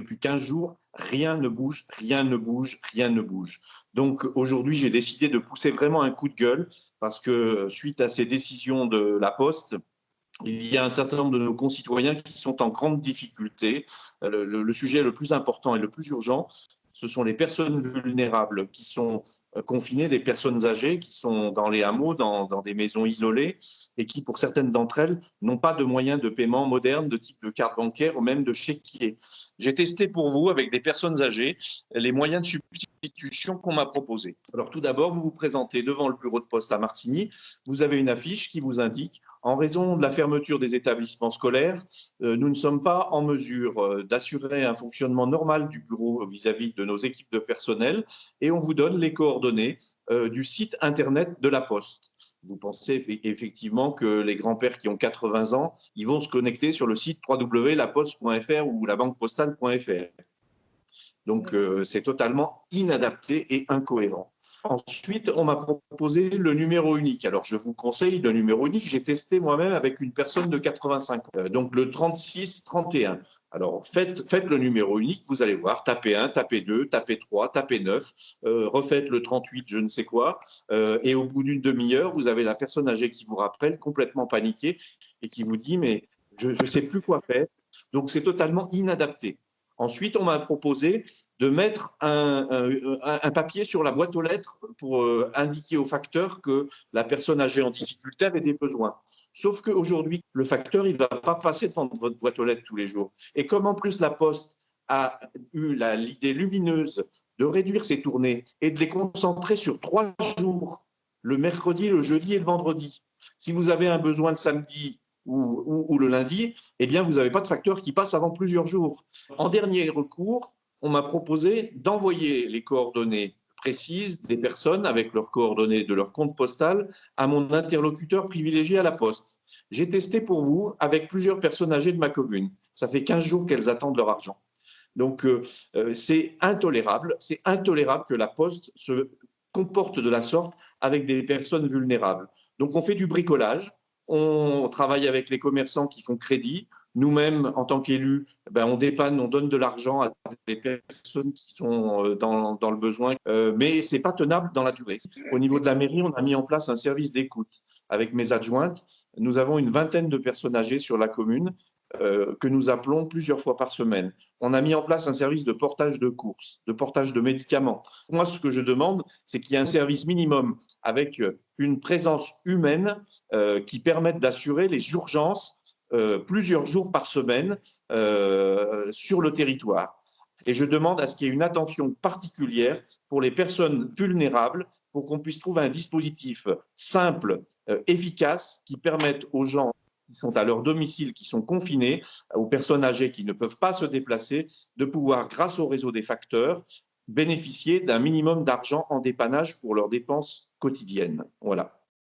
depuis 15 jours, rien ne bouge, rien ne bouge, rien ne bouge. Donc aujourd'hui, j'ai décidé de pousser vraiment un coup de gueule parce que suite à ces décisions de la Poste, il y a un certain nombre de nos concitoyens qui sont en grande difficulté. Le sujet le plus important et le plus urgent, ce sont les personnes vulnérables qui sont confinées, des personnes âgées qui sont dans les hameaux, dans des maisons isolées et qui, pour certaines d'entre elles, n'ont pas de moyens de paiement modernes de type de carte bancaire ou même de chéquier. J'ai testé pour vous, avec des personnes âgées, les moyens de substitution qu'on m'a proposés. Alors tout d'abord, vous vous présentez devant le bureau de poste à Martigny, vous avez une affiche qui vous indique en raison de la fermeture des établissements scolaires, nous ne sommes pas en mesure d'assurer un fonctionnement normal du bureau vis-à-vis de nos équipes de personnel et on vous donne les coordonnées du site internet de la Poste. Vous pensez effectivement que les grands-pères qui ont 80 ans, ils vont se connecter sur le site www.laposte.fr ou labanquepostale.fr. Donc, c'est totalement inadapté et incohérent. Ensuite, on m'a proposé le numéro unique. Alors, je vous conseille le numéro unique. J'ai testé moi-même avec une personne de 85 ans. Donc, le 36-31. Alors, faites le numéro unique. Vous allez voir, tapez 1, tapez 2, tapez 3, tapez 9. Refaites le 38, je ne sais quoi. Et au bout d'une demi-heure, vous avez la personne âgée qui vous rappelle, complètement paniquée, et qui vous dit, mais je ne sais plus quoi faire. Donc, c'est totalement inadapté. Ensuite, on m'a proposé de mettre un papier sur la boîte aux lettres pour indiquer au facteur que la personne âgée en difficulté avait des besoins. Sauf qu'aujourd'hui, le facteur, il ne va pas passer devant votre boîte aux lettres tous les jours. Et comme en plus la Poste a eu l'idée lumineuse de réduire ses tournées et de les concentrer sur 3 jours, le mercredi, le jeudi et le vendredi. Si vous avez un besoin le samedi ou le lundi, eh bien, vous n'avez pas de facteur qui passe avant plusieurs jours. En dernier recours, on m'a proposé d'envoyer les coordonnées précises des personnes avec leurs coordonnées de leur compte postal à mon interlocuteur privilégié à la Poste. J'ai testé pour vous avec plusieurs personnes âgées de ma commune. Ça fait 15 jours qu'elles attendent leur argent. Donc, c'est intolérable que la Poste se comporte de la sorte avec des personnes vulnérables. Donc, on fait du bricolage. On travaille avec les commerçants qui font crédit. Nous-mêmes, en tant qu'élus, on dépanne, on donne de l'argent à des personnes qui sont dans le besoin. Mais ce n'est pas tenable dans la durée. Au niveau de la mairie, on a mis en place un service d'écoute avec mes adjointes. Nous avons une vingtaine de personnes âgées sur la commune que nous appelons plusieurs fois par semaine. On a mis en place un service de portage de courses, de portage de médicaments. Moi, ce que je demande, c'est qu'il y ait un service minimum avec une présence humaine qui permette d'assurer les urgences plusieurs jours par semaine sur le territoire. Et je demande à ce qu'il y ait une attention particulière pour les personnes vulnérables pour qu'on puisse trouver un dispositif simple, efficace, qui permette aux gens qui sont à leur domicile, qui sont confinés, aux personnes âgées qui ne peuvent pas se déplacer, de pouvoir, grâce au réseau des facteurs, bénéficier d'un minimum d'argent en dépannage pour leurs dépenses quotidiennes. Voilà.